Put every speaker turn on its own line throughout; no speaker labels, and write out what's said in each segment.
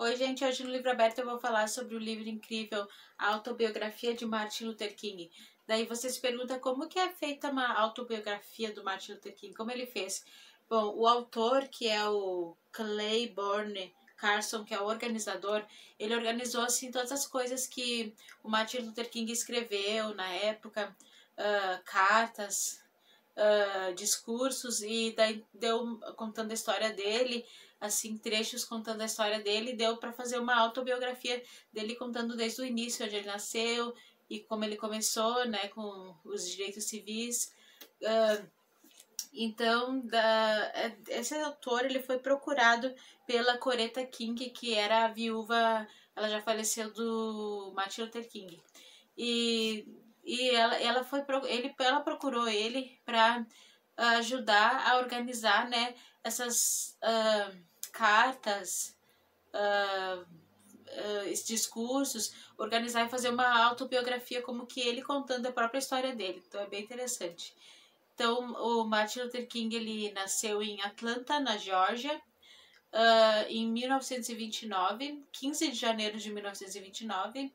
Oi, gente, hoje no Livro Aberto eu vou falar sobre o livro incrível A Autobiografia de Martin Luther King. Daí você se pergunta como que é feita uma autobiografia do Martin Luther King, como ele fez. Bom, o autor, que é o Claiborne Carson, que é o organizador, ele organizou assim todas as coisas que o Martin Luther King escreveu na época, cartas, discursos, e daí deu contando a história dele, assim, trechos contando a história dele, deu para fazer uma autobiografia dele contando desde o início, onde ele nasceu e como ele começou, né, com os direitos civis. Então, esse autor, ele foi procurado pela Coretta King, que era a viúva, ela já faleceu, do Martin Luther King. Ela procurou ele para ajudar a organizar, né, essas cartas, discursos, organizar e fazer uma autobiografia como que ele contando a própria história dele. Então é bem interessante. Então o Martin Luther King, ele nasceu em Atlanta, na Geórgia, em 1929, 15 de janeiro de 1929.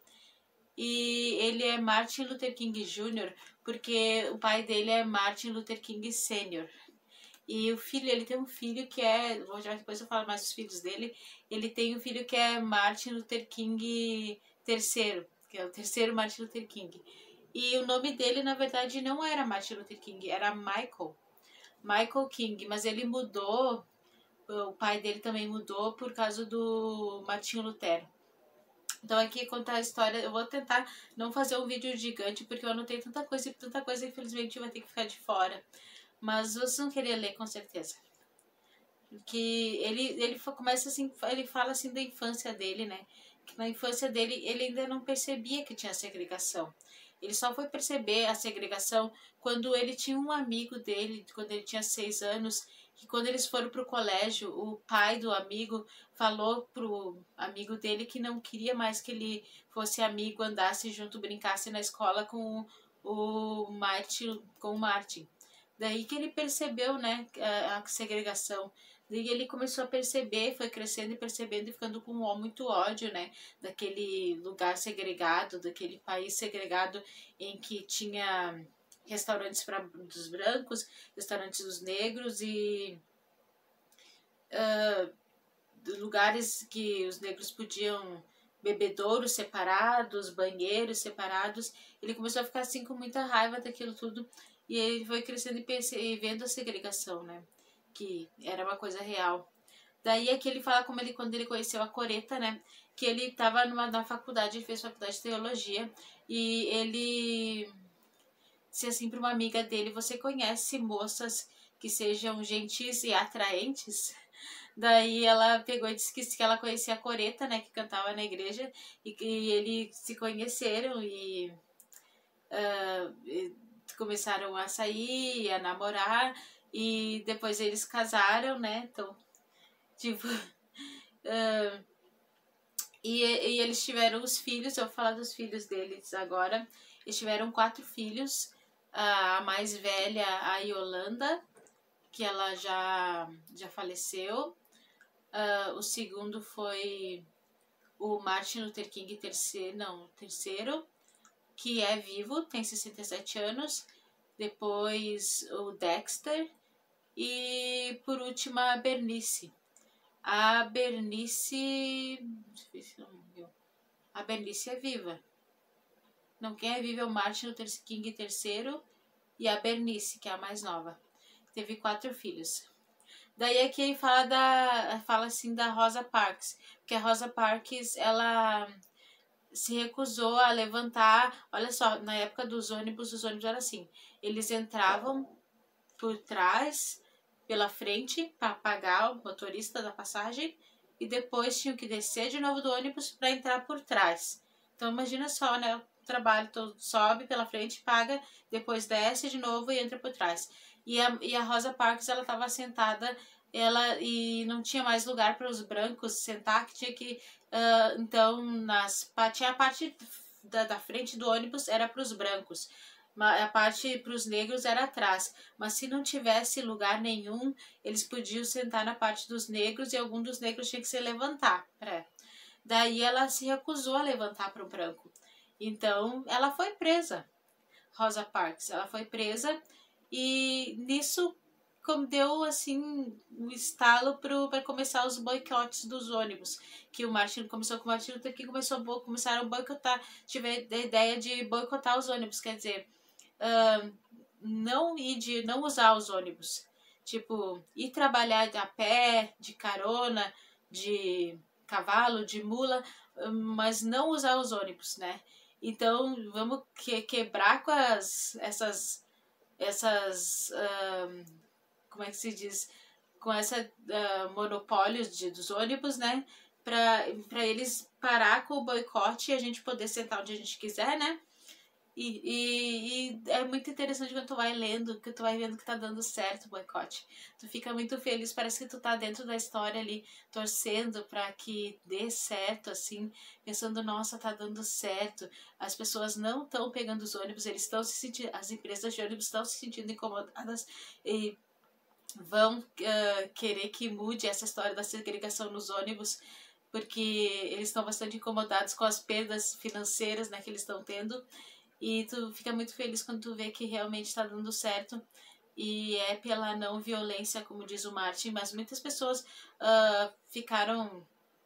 E ele é Martin Luther King Jr., porque o pai dele é Martin Luther King Sr. E o filho, ele tem um filho que é, depois eu falo mais dos filhos dele, ele tem um filho que é Martin Luther King III, que é o terceiro Martin Luther King. E o nome dele, na verdade, não era Martin Luther King, era Michael King, mas ele mudou, o pai dele também mudou por causa do Martinho Lutero. Então aqui contar a história, eu vou tentar não fazer um vídeo gigante, porque eu anotei tanta coisa, infelizmente vai ter que ficar de fora. Mas vocês vão querer ler com certeza. Que ele começa assim, ele fala assim da infância dele, né? Que na infância dele ele ainda não percebia que tinha segregação. Ele só foi perceber a segregação quando ele tinha um amigo dele, quando ele tinha 6 anos, que quando eles foram pro colégio, o pai do amigo falou pro amigo dele que não queria mais que ele fosse amigo, andasse junto, brincasse na escola com o Martin. Daí que ele percebeu, né, a segregação. Daí ele começou a perceber, foi crescendo e percebendo e ficando com muito ódio, né, daquele lugar segregado, daquele país segregado em que tinha restaurantes para dos brancos, restaurantes dos negros e lugares que os negros podiam bebedouros separados, banheiros separados. Ele começou a ficar assim com muita raiva daquilo tudo e ele foi crescendo e vendo a segregação, né, que era uma coisa real. Daí aqui ele fala como ele, quando ele conheceu a Coretta, né, que ele estava na faculdade, ele fez faculdade de teologia, e ele disse assim para uma amiga dele: você conhece moças que sejam gentis e atraentes? Daí ela pegou e disse que ela conhecia a Coretta, né, que cantava na igreja, e que eles se conheceram e começaram a sair, a namorar, e depois eles casaram, né, então, tipo... E eles tiveram os filhos, eu vou falar dos filhos deles agora. Eles tiveram 4 filhos. A mais velha, a Yolanda, que ela já faleceu. O segundo foi o Martin Luther King terceiro, que é vivo, tem 67 anos. Depois o Dexter. E por último a Bernice. A Bernice é viva. Não, quem é viva é o Martin Luther King III e a Bernice, que é a mais nova. Teve 4 filhos. Daí aqui ele fala assim da Rosa Parks, porque a Rosa Parks, ela se recusou a levantar. Olha só, na época dos ônibus, os ônibus eram assim, eles entravam por trás, pela frente, para pagar o motorista da passagem, e depois tinham que descer de novo do ônibus para entrar por trás. Então imagina só, né, o trabalho todo, sobe pela frente, paga, depois desce de novo e entra por trás. E a Rosa Parks, ela estava sentada, e não tinha mais lugar para os brancos sentar, que tinha que então tinha a parte da frente do ônibus era para os brancos, a parte para os negros era atrás, mas se não tivesse lugar nenhum, eles podiam sentar na parte dos negros e algum dos negros tinha que se levantar. Daí ela se recusou a levantar para o branco. Então ela foi presa, Rosa Parks. Ela foi presa e nisso deu assim um estalo para começar os boicotes dos ônibus, que o Martin começou com o Martin Luther King, começaram a boicotar, tive a ideia de boicotar os ônibus, quer dizer, não usar os ônibus, tipo, ir trabalhar a pé, de carona, de cavalo, de mula, mas não usar os ônibus, né? Então vamos quebrar com essas como é que se diz, com essa monopólios dos ônibus, né? Para eles parar com o boicote e a gente poder sentar onde a gente quiser, né? E é muito interessante quando tu vai lendo, que tu vai vendo que tá dando certo o boicote. Tu fica muito feliz, parece que tu tá dentro da história ali, torcendo para que dê certo, assim, pensando, nossa, tá dando certo. As pessoas não estão pegando os ônibus, eles estão se sentindo, as empresas de ônibus estão se sentindo incomodadas e vão querer que mude essa história da segregação nos ônibus, porque eles estão bastante incomodados com as perdas financeiras, né, que eles estão tendo. E tu fica muito feliz quando tu vê que realmente está dando certo. E é pela não violência, como diz o Martin, mas muitas pessoas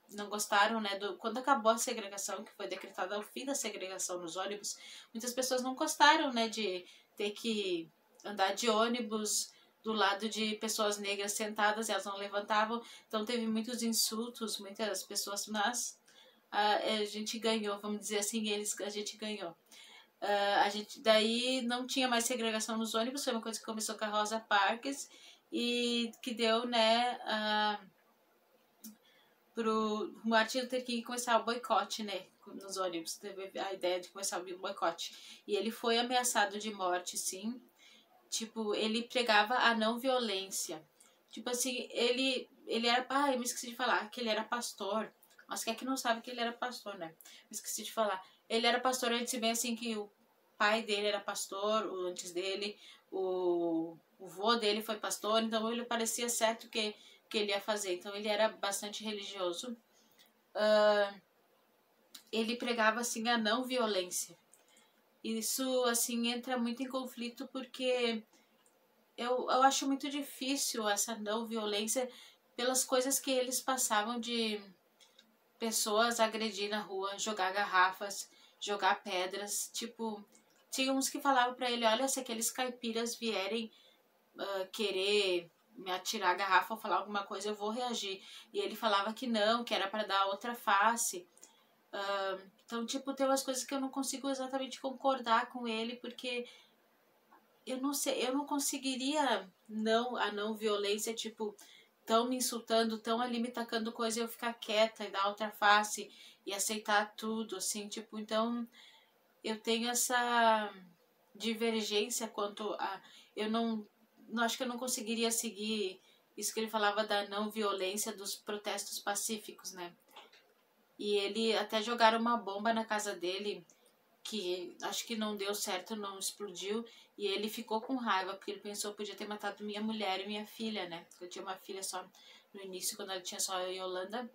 não gostaram, né, quando acabou a segregação, que foi decretada o fim da segregação nos ônibus, muitas pessoas não gostaram, né, de ter que andar de ônibus do lado de pessoas negras sentadas, elas não levantavam, então teve muitos insultos, muitas pessoas, mas a gente ganhou, vamos dizer assim, a gente ganhou. A gente daí não tinha mais segregação nos ônibus, foi uma coisa que começou com a Rosa Parks e que deu, né, pro Martin Luther King começar o boicote, né, nos ônibus, teve a ideia de começar o boicote. E ele foi ameaçado de morte, sim. Tipo, ele pregava a não violência. Tipo assim, ele era, eu me esqueci de falar que ele era pastor. Mas quem é que não sabe que ele era pastor, né? Me esqueci de falar. Ele era pastor, ele disse bem assim que o pai dele era pastor, antes dele, o vô dele foi pastor, então ele parecia certo que ele ia fazer. Então ele era bastante religioso. Ele pregava assim a não violência. Isso assim entra muito em conflito porque eu acho muito difícil essa não violência pelas coisas que eles passavam de pessoas agredir na rua, jogar garrafas, jogar pedras, tipo, tinha uns que falavam para ele, olha, se aqueles caipiras vierem querer me atirar a garrafa ou falar alguma coisa, eu vou reagir. E ele falava que não, que era para dar outra face. Então, tipo, tem umas coisas que eu não consigo exatamente concordar com ele, porque eu não sei, eu não conseguiria a não violência, tipo, tão me insultando, tão ali me tacando coisa e eu ficar quieta e dar outra face e aceitar tudo, assim, tipo, então eu tenho essa divergência quanto a, eu não acho que eu não conseguiria seguir isso que ele falava da não violência dos protestos pacíficos, né? E ele até jogaram uma bomba na casa dele que acho que não deu certo, não explodiu, e ele ficou com raiva, porque ele pensou que podia ter matado minha mulher e minha filha, né? Eu tinha uma filha só no início, quando ela tinha só a Yolanda,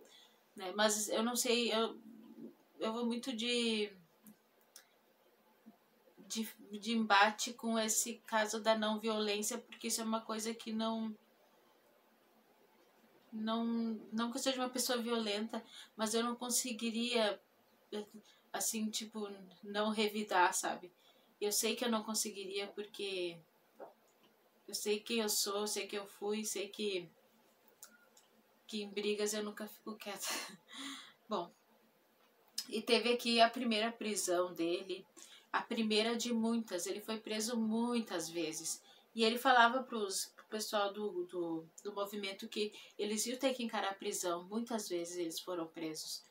né? Mas eu não sei, eu vou muito de embate com esse caso da não violência, porque isso é uma coisa que não que eu seja uma pessoa violenta, mas eu não conseguiria assim, tipo, não revidar, sabe? Eu sei que eu não conseguiria porque eu sei quem eu sou, eu sei que eu fui, sei que em brigas eu nunca fico quieta. Bom, e teve aqui a primeira prisão dele, a primeira de muitas. Ele foi preso muitas vezes. E ele falava pro pessoal do movimento que eles iam ter que encarar a prisão. Muitas vezes eles foram presos.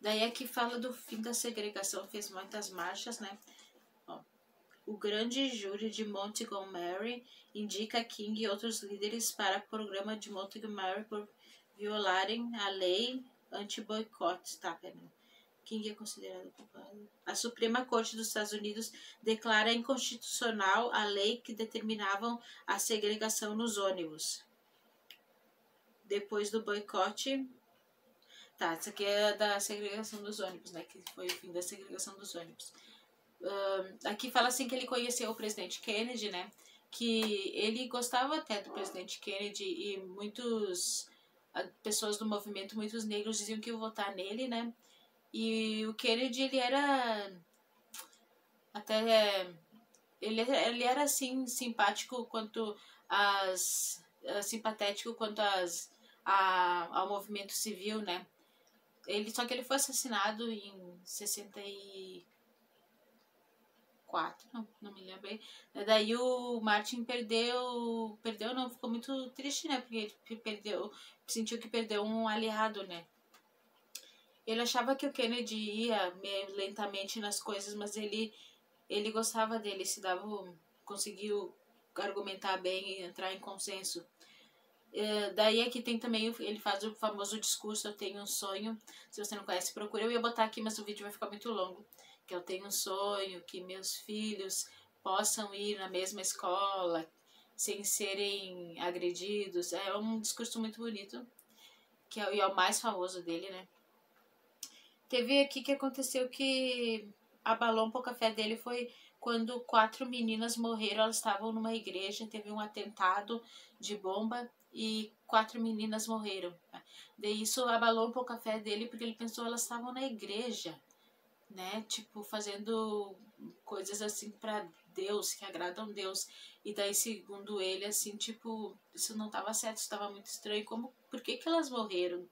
Daí aqui fala do fim da segregação, fez muitas marchas, né? Ó, o grande júri de Montgomery indica King e outros líderes para o programa de Montgomery por violarem a lei anti-boicote, tá, King é considerado culpado. A Suprema Corte dos Estados Unidos declara inconstitucional a lei que determinava a segregação nos ônibus. Depois do boicote, Tá, isso aqui é da segregação dos ônibus, né? Que foi o fim da segregação dos ônibus. Aqui fala assim que ele conheceu o presidente Kennedy, né? Que ele gostava até do presidente Kennedy e muitas pessoas do movimento, muitos negros diziam que iam votar nele, né? E o Kennedy, ele era até... Ele era assim, simpático quanto simpatético quanto ao movimento civil, né? Só que ele foi assassinado em 64, não me lembro bem. Daí o Martin perdeu não, ficou muito triste, né? Porque ele sentiu que perdeu um aliado, né? Ele achava que o Kennedy ia meio lentamente nas coisas, mas ele gostava dele, conseguiu argumentar bem e entrar em consenso. Daí aqui tem também, ele faz o famoso discurso, eu tenho um sonho. Se você não conhece, procura. Eu ia botar aqui, mas o vídeo vai ficar muito longo. Que eu tenho um sonho, que meus filhos possam ir na mesma escola, sem serem agredidos. É um discurso muito bonito, e é o mais famoso dele, né? Teve aqui que aconteceu que abalou um pouco a fé dele, foi quando 4 meninas morreram, elas estavam numa igreja, teve um atentado de bomba e 4 meninas morreram. Daí isso abalou um pouco a fé dele, porque ele pensou, elas estavam na igreja, né? Tipo, fazendo coisas assim para Deus, que agradam Deus. E daí, segundo ele, assim, tipo, isso não estava certo, isso estava muito estranho. Por que elas morreram?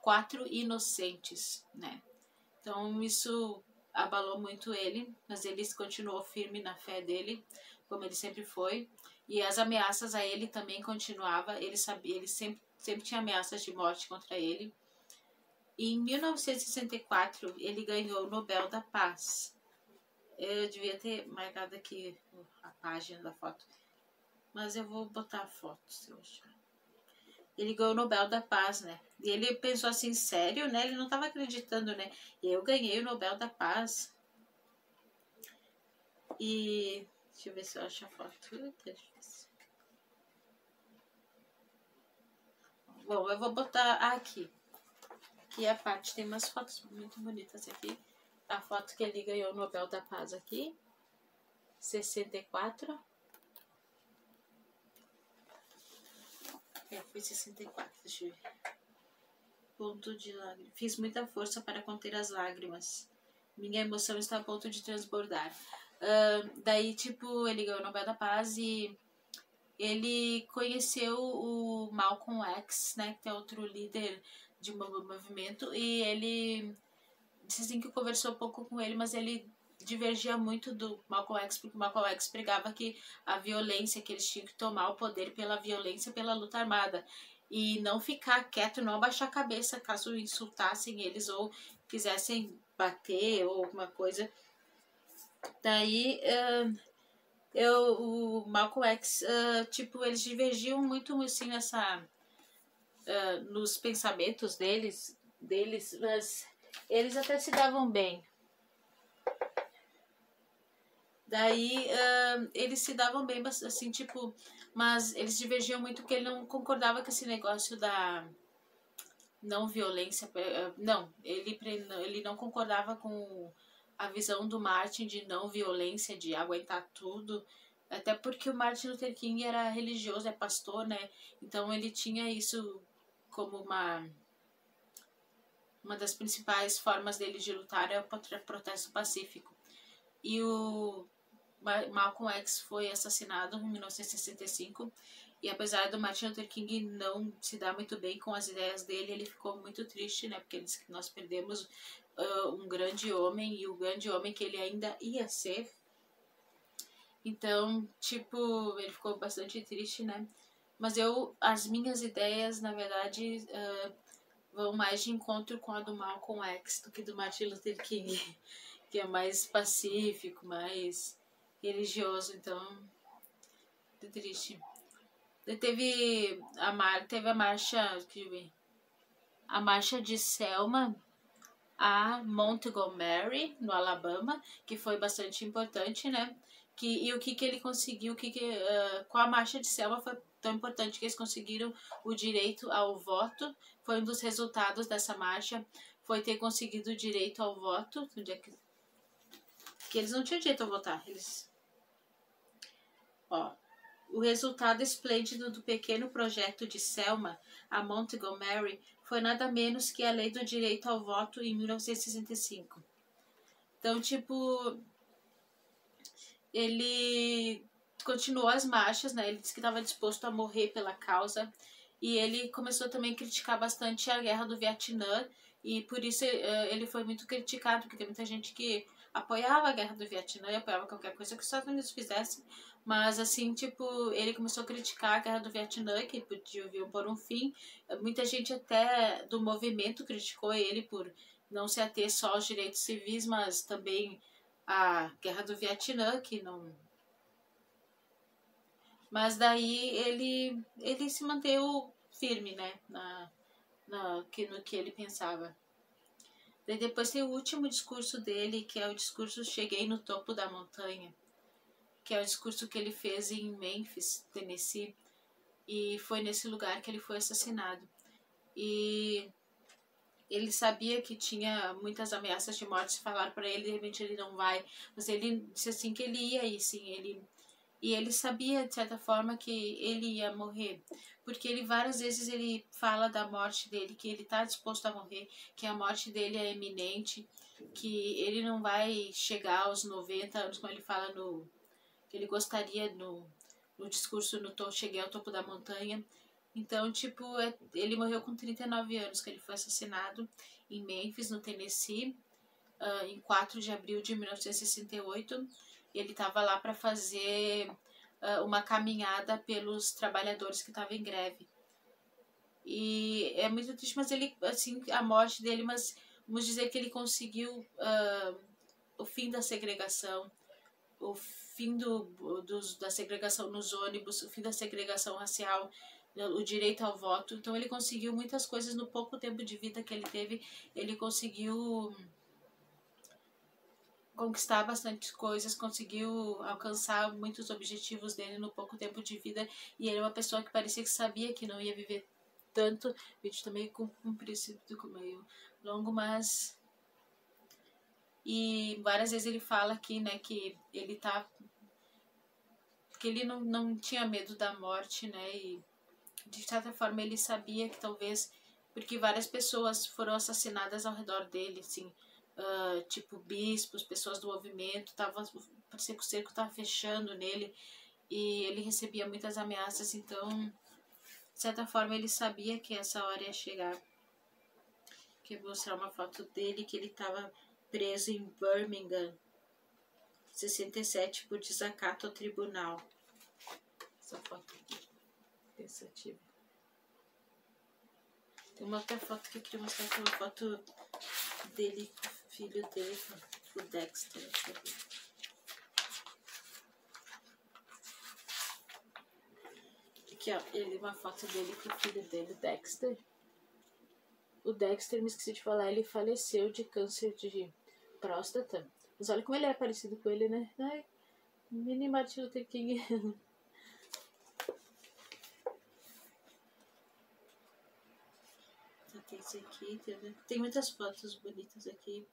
4 inocentes, né? Então isso abalou muito ele, mas ele continuou firme na fé dele, como ele sempre foi. E as ameaças a ele também continuavam. Ele sempre tinha ameaças de morte contra ele. E em 1964 ele ganhou o Nobel da Paz. Eu devia ter marcado aqui a página da foto, mas eu vou botar a foto se eu achar. Ele ganhou o Nobel da Paz, né? E ele pensou assim, sério, né? Ele não estava acreditando, né? E eu ganhei o Nobel da Paz. E deixa eu ver se eu acho a foto. Bom, eu vou botar aqui. Aqui a parte tem umas fotos muito bonitas aqui. A foto que ele ganhou o Nobel da Paz aqui. 64. Foi 64, deixa eu ver. Ponto de lágrima. Fiz muita força para conter as lágrimas. Minha emoção está a ponto de transbordar. Daí, tipo, ele ganhou o Nobel da Paz e ele conheceu o Malcolm X, né, que é outro líder de um movimento, e ele disse assim que conversou um pouco com ele, mas ele divergia muito do Malcolm X, porque o Malcolm X pregava que a violência, que eles tinham que tomar o poder pela violência, pela luta armada, e não ficar quieto, não abaixar a cabeça caso insultassem eles ou quisessem bater ou alguma coisa. Daí o Malcolm X, tipo, eles divergiam muito assim nos pensamentos deles, mas eles até se davam bem. Daí eles se davam bem, assim, tipo, mas eles divergiam muito porque ele não concordava com esse negócio da não violência. Não, ele não concordava com a visão do Martin de não violência, de aguentar tudo. Até porque o Martin Luther King era religioso, é pastor, né? Então ele tinha isso como uma das principais formas dele de lutar é o protesto pacífico. E o Malcolm X foi assassinado em 1965 e apesar do Martin Luther King não se dar muito bem com as ideias dele, ele ficou muito triste, né? Porque ele disse que nós perdemos um grande homem e o grande homem que ele ainda ia ser. Então, tipo, ele ficou bastante triste, né? Mas as minhas ideias, na verdade, vão mais de encontro com a do Malcolm X do que do Martin Luther King, que é mais pacífico, mais religioso, então, muito triste. Teve a marcha, deixa eu ver, a marcha de Selma a Montgomery, no Alabama, que foi bastante importante, né? E o que ele conseguiu, com a marcha de Selma foi tão importante que eles conseguiram o direito ao voto. Foi um dos resultados dessa marcha, foi ter conseguido o direito ao voto, que eles não tinham direito a votar. O resultado esplêndido do pequeno projeto de Selma a Montgomery foi nada menos que a Lei do Direito ao Voto em 1965. Então, tipo, ele continuou as marchas, né? Ele disse que estava disposto a morrer pela causa. E ele começou também a criticar bastante a guerra do Vietnã. E por isso ele foi muito criticado, porque tem muita gente que apoiava a guerra do Vietnã e apoiava qualquer coisa que os Estados Unidos fizesse. Mas, assim, tipo, ele começou a criticar a guerra do Vietnã, que podia pôr um fim. Muita gente até do movimento criticou ele por não se ater só aos direitos civis, mas também a guerra do Vietnã, que não... Mas daí ele se manteve firme, né, no que ele pensava. Daí depois tem o último discurso dele, que é o discurso Cheguei no Topo da Montanha, que é o discurso que ele fez em Memphis, Tennessee, e foi nesse lugar que ele foi assassinado. E ele sabia que tinha muitas ameaças de morte, se falaram para ele, de repente ele não vai, mas ele disse assim que ele ia, e sim, ele sabia de certa forma que ele ia morrer, porque ele várias vezes ele fala da morte dele, que ele está disposto a morrer, que a morte dele é iminente, que ele não vai chegar aos 90 anos, como ele fala que ele gostaria no discurso Cheguei ao Topo da Montanha. Então, tipo, ele morreu com 39 anos, que ele foi assassinado em Memphis, no Tennessee, em 4 de abril de 1968. Ele estava lá para fazer uma caminhada pelos trabalhadores que estavam em greve. E é muito triste, mas ele, assim, a morte dele, mas vamos dizer que ele conseguiu o fim da segregação, o fim da segregação nos ônibus, o fim da segregação racial, o direito ao voto. Então ele conseguiu muitas coisas no pouco tempo de vida que ele teve. Ele conseguiu conquistar bastante coisas, conseguiu alcançar muitos objetivos dele no pouco tempo de vida. E ele é uma pessoa que parecia que sabia que não ia viver tanto. O vídeo também com um princípio meio longo, mas... E várias vezes ele fala aqui, né, que ele que ele não tinha medo da morte, né, e de certa forma ele sabia que talvez, porque várias pessoas foram assassinadas ao redor dele, assim, tipo bispos, pessoas do movimento, parecia que o cerco estava fechando nele, e ele recebia muitas ameaças, então, de certa forma ele sabia que essa hora ia chegar. Que vou mostrar uma foto dele, que ele estava preso em Birmingham, 67, por desacato ao tribunal. Essa foto aqui, pensativa. Tem uma outra foto que eu queria mostrar, que é uma foto dele com o filho dele, com o Dexter. Aqui, ó, uma foto dele com o filho dele, o Dexter. O Dexter, me esqueci de falar, ele faleceu de câncer de próstata. Mas olha como ele é parecido com ele, né? Ai, mini Martin Luther King. Tem esse aqui, tem muitas fotos bonitas aqui.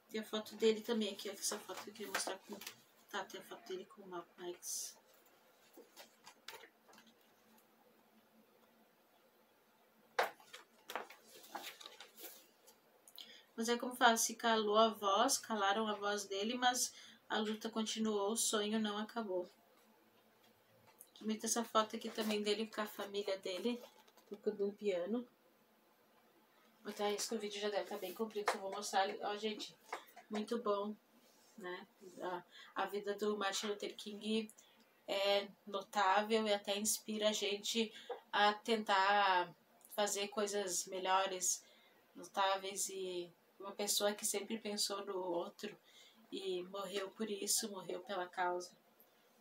Tem a foto dele também aqui, essa foto que eu queria mostrar com... Tá, tem a foto dele com o Malcolm X. Mas é como fala, se calaram a voz dele, mas a luta continuou, o sonho não acabou. Muito essa foto aqui também dele com a família dele, tocando um piano. Então é isso, que o vídeo já deve estar bem comprido, só vou mostrar ali. Ó, gente, muito bom, né? A vida do Martin Luther King é notável e até inspira a gente a tentar fazer coisas melhores, notáveis, e uma pessoa que sempre pensou no outro e morreu por isso, morreu pela causa.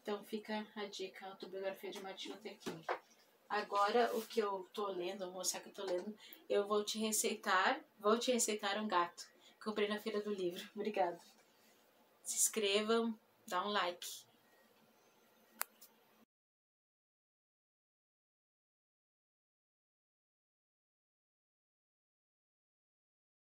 Então fica a dica, a autobiografia de Martin Luther King. Agora, o que eu tô lendo, vou mostrar que eu tô lendo, eu vou te receitar um gato. Comprei na feira do livro. Obrigada. Se inscrevam, dá um like.